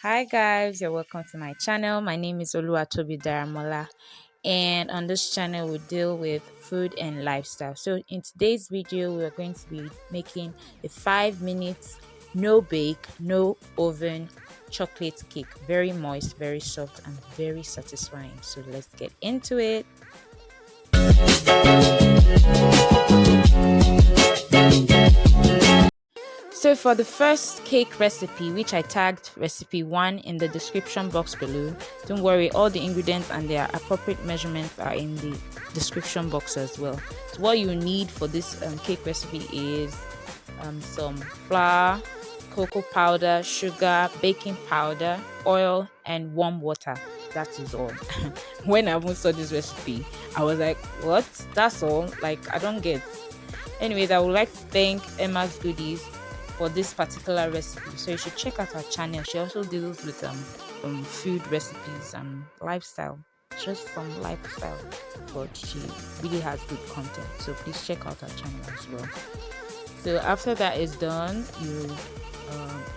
Hi guys, you're welcome to my channel. My name is Oluwatobi Daramola, and on this channel we deal with food and lifestyle. So in today's video we are going to be making a 5 minutes no bake, no oven chocolate cake. Very moist, very soft and very satisfying. So let's get into it. So for the first cake recipe, which I tagged recipe 1 in the description box below, don't worry, all the ingredients and their appropriate measurements are in the description box as well. So what you need for this cake recipe is some flour, cocoa powder, sugar, baking powder, oil, and warm water. That is all. When I even saw this recipe, I was like, what? That's all? Like, I don't get. Anyways, I would like to thank Emma's Goodies for this particular recipe, so you should check out her channel. She also deals with food recipes and lifestyle, just some lifestyle, but she really has good content, so please check out her channel as well. So after that is done, you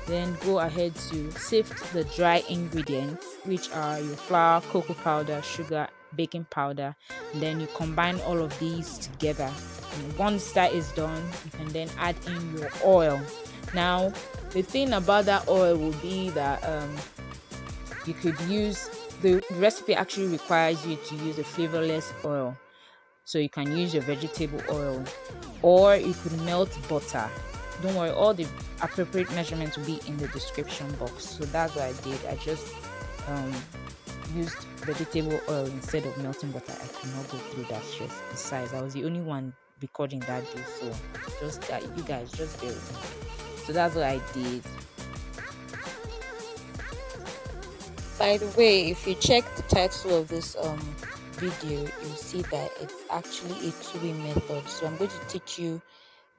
then go ahead to sift the dry ingredients, which are your flour, cocoa powder, sugar, baking powder, and then you combine all of these together. And once that is done, you can then add in your oil. Now the thing about that oil will be that you could use, the recipe actually requires you to use a flavorless oil, so you can use your vegetable oil or you could melt butter. Don't worry, all the appropriate measurements will be in the description box. So that's what I did. I just used vegetable oil instead of melting butter. I could not go through that stress. Besides, I was the only one recording that day, so just that you guys just bear with me. So that's what I did. By the way, if you check the title of this video, you'll see that it's actually a two-way method. So I'm going to teach you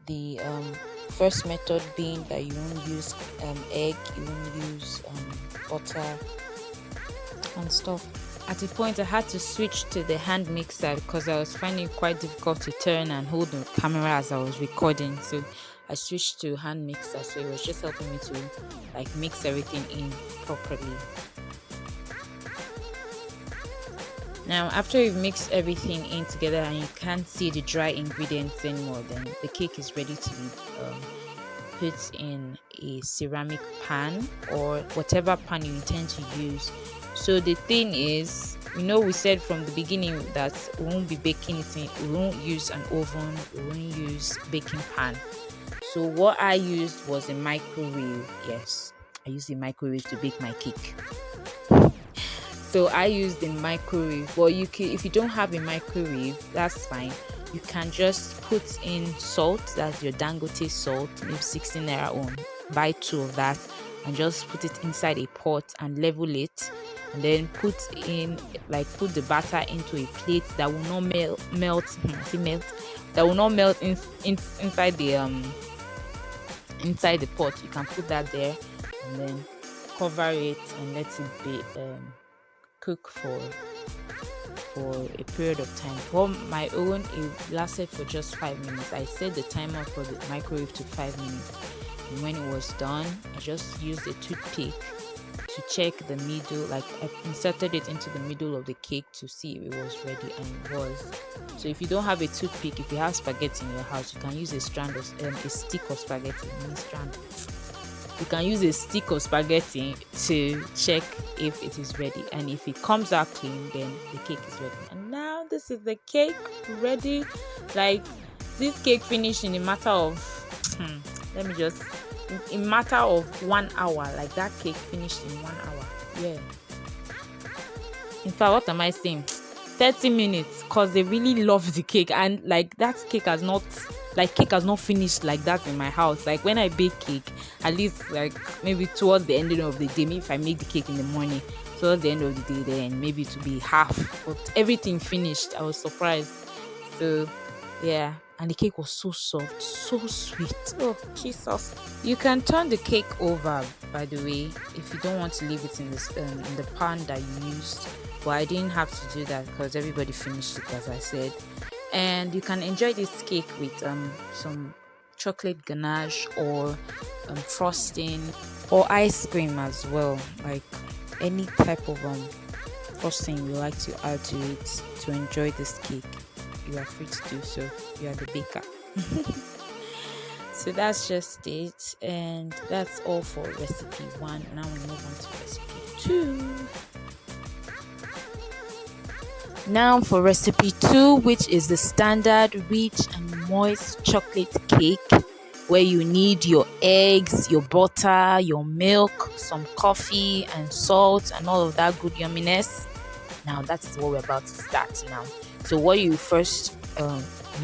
the first method, being that you won't use egg, you won't use butter and stuff. At a point I had to switch to the hand mixer because I was finding it quite difficult to turn and hold the camera as I was recording, so I switched to hand mixer, so it was just helping me to like mix everything in properly. Now after you've mixed everything in together and you can't see the dry ingredients anymore, then the cake is ready to be put in a ceramic pan or whatever pan you intend to use. So the thing is, we said from the beginning that we won't be baking it in, we won't use an oven, we won't use baking pan. So what I used was a microwave. Yes, I used a microwave to bake my cake. So I used the microwave, but you can, if you don't have a microwave, that's fine. You can just put in salt, that's your Dangote salt, maybe 16 naira on. Buy 2 of that and just put it inside a pot and level it, and then put the batter into a plate that will not that will not melt inside the pot. You can put that there and then cover it and let it be cook for a period of time. For my own, it lasted for just 5 minutes. I set the timer for the microwave to 5 minutes, and when it was done, I just used a toothpick to check the middle, like I inserted it into the middle of the cake to see if it was ready, and it was. So if you don't have a toothpick, if you have spaghetti in your house, you can use a strand of a stick of spaghetti, mini strand. You can use a stick of spaghetti to check if it is ready, and if it comes out clean, then the cake is ready. And now this is the cake ready. Like, this cake finished in a matter of in matter of 1 hour. Like, that cake finished in 1 hour. Yeah, in fact, what am I saying, 30 minutes, because they really love the cake. And like, that cake has not finished like that in my house. Like, when I bake cake, at least like maybe towards the ending of the day, maybe if I make the cake in the morning, towards the end of the day, then maybe to be half, but everything finished. I was surprised. So yeah, and the cake was so soft, so sweet. Oh Jesus. You can turn the cake over, by the way, if you don't want to leave it in the pan that you used, but I didn't have to do that because everybody finished it, as I said. And you can enjoy this cake with some chocolate ganache or frosting. or ice cream as well, like any type of frosting you like to add to it to enjoy this cake, you are free to do so. You are the baker. So that's just it, and that's all for recipe 1. Now we move on to recipe 2. Now for recipe 2, which is the standard rich and moist chocolate cake, where you need your eggs, your butter, your milk, some coffee and salt and all of that good yumminess. Now that is what we're about to start now. So what you first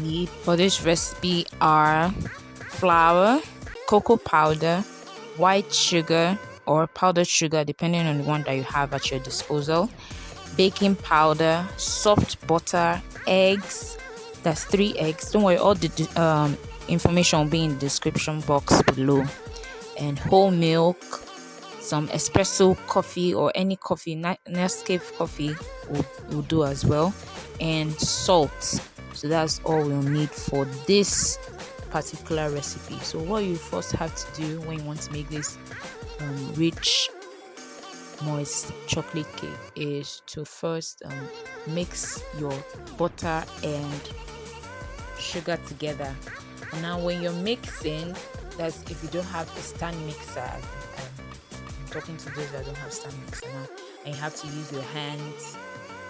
need for this recipe are flour, cocoa powder, white sugar or powdered sugar, depending on the one that you have at your disposal, baking powder, soft butter, eggs. That's 3 eggs. Don't worry, all the information will be in the description box below. And whole milk, some espresso coffee or any coffee, Nescafe coffee will do as well, and salt. So that's all we'll need for this particular recipe. So what you first have to do when you want to make this rich moist chocolate cake is to first mix your butter and sugar together. And now when you're mixing, that's if you don't have a stand mixer, I'm talking to those that don't have stand mixer now, and you have to use your hands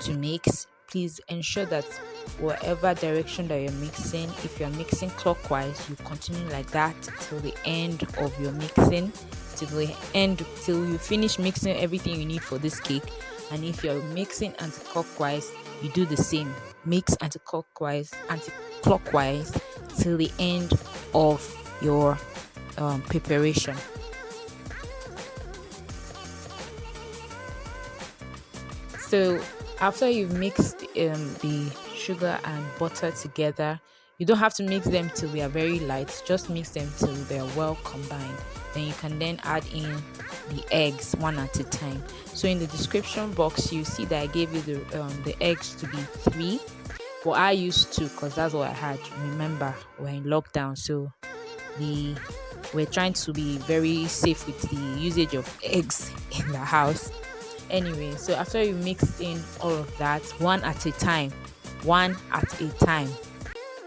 to mix, please ensure that whatever direction that you're mixing, if you're mixing clockwise, you continue like that till the end of your mixing, till the end, till you finish mixing everything you need for this cake. And if you're mixing anti-clockwise, you do the same, mix anti-clockwise till the end of your preparation. So after you've mixed the sugar and butter together, you don't have to mix them till they are very light, just mix them till they're well combined. Then you can then add in the eggs one at a time. So in the description box, you see that I gave you the eggs to be 3, but I used 2 because that's what I had. Remember, we're in lockdown, so we're trying to be very safe with the usage of eggs in the house. Anyway, so after you mix in all of that one at a time,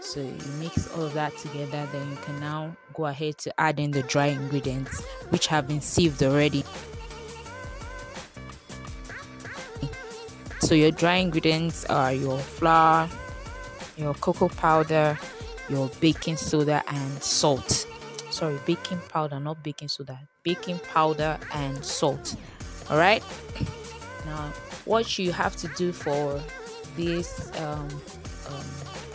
so you mix all of that together, then you can now go ahead to add in the dry ingredients which have been sieved already. So your dry ingredients are your flour, your cocoa powder, your baking soda and salt. Sorry, baking powder, not baking soda. Baking powder and salt. All right. Now, what you have to do for these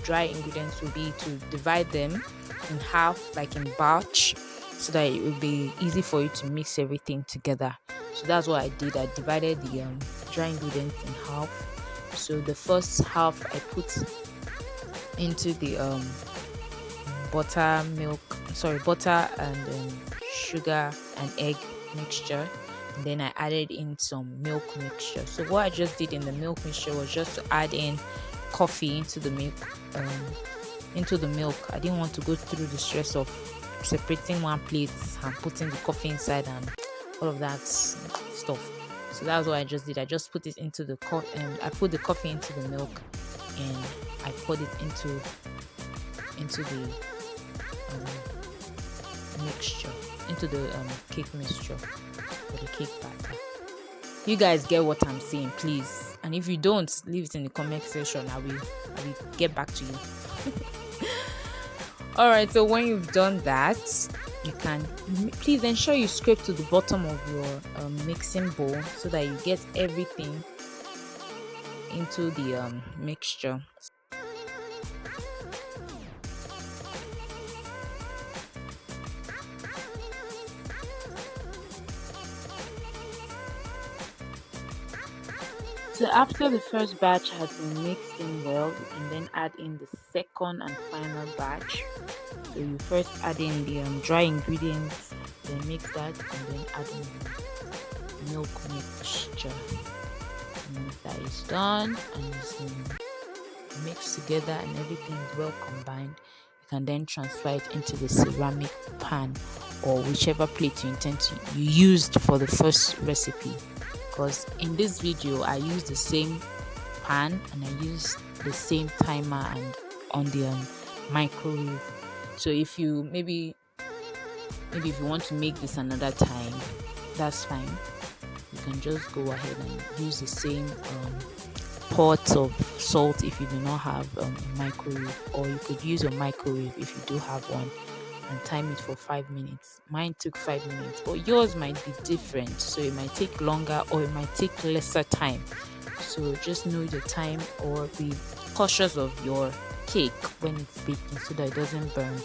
dry ingredients will be to divide them in half, like in batch, so that it will be easy for you to mix everything together. So that's what I did. I divided the dry ingredients in half. So the first half I put into the butter and sugar and egg mixture. And then I added in some milk mixture. So what I just did in the milk mixture was just to add in coffee into the milk. I didn't want to go through the stress of separating one plate and putting the coffee inside and all of that stuff. So that's what I just did. I just put it into the and I put the coffee into the milk, and I poured it into the mixture, into the cake mixture for the cake batter. You guys get what I'm saying, please. And if you don't, leave it in the comment section. I will get back to you. All right, so when you've done that, you can please ensure you scrape to the bottom of your mixing bowl so that you get everything into the mixture. So after the first batch has been mixed in well, you can then add in the second and final batch. So you first add in the dry ingredients, then mix that, and then add in the milk mixture. And once that is done and it's been mixed together and everything is well combined, you can then transfer it into the ceramic pan or whichever plate you used for the first recipe, because in this video I used the same pan and I used the same timer and on the microwave. So if you maybe if you want to make this another time, that's fine. You can just go ahead and use the same pot of salt if you do not have a microwave, or you could use your microwave if you do have one, and time it for 5 minutes. Mine took 5 minutes, but yours might be different, so it might take longer or it might take lesser time. So just know your time, or be cautious of your cake when it's baking so that it doesn't burn.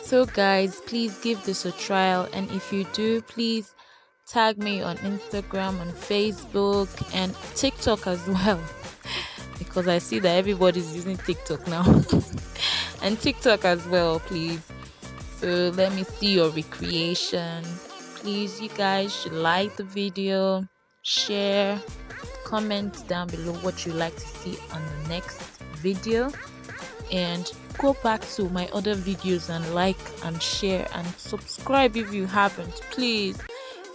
So guys, please give this a trial, and if you do, please tag me on Instagram, on Facebook, and TikTok as well, because I see that everybody's using TikTok now. And TikTok as well, please. So let me see your recreation. Please, you guys should like the video, share, comment down below what you like to see on the next video, and go back to my other videos and like and share and subscribe if you haven't, please.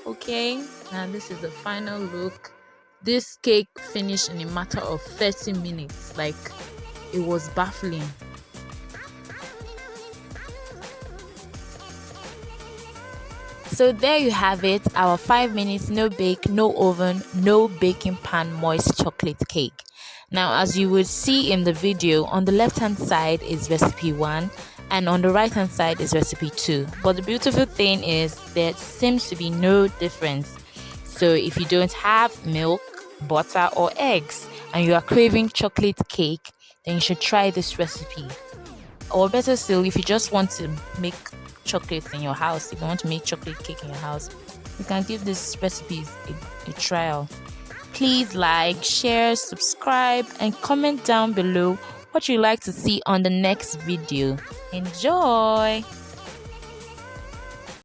Okay, and this is the final look. This cake finished in a matter of 30 minutes. Like, it was baffling. So there you have it, our 5 minutes no bake, no oven, no baking pan moist chocolate cake. Now, as you would see in the video, on the left hand side is recipe 1 and on the right hand side is recipe 2. But the beautiful thing is there seems to be no difference. So if you don't have milk, butter or eggs and you are craving chocolate cake, then you should try this recipe. Or better still, if you just want to make chocolates in your house, if you want to make chocolate cake in your house, you can give this recipes a trial. Please like, share, subscribe, and comment down below what you'd like to see on the next video. Enjoy!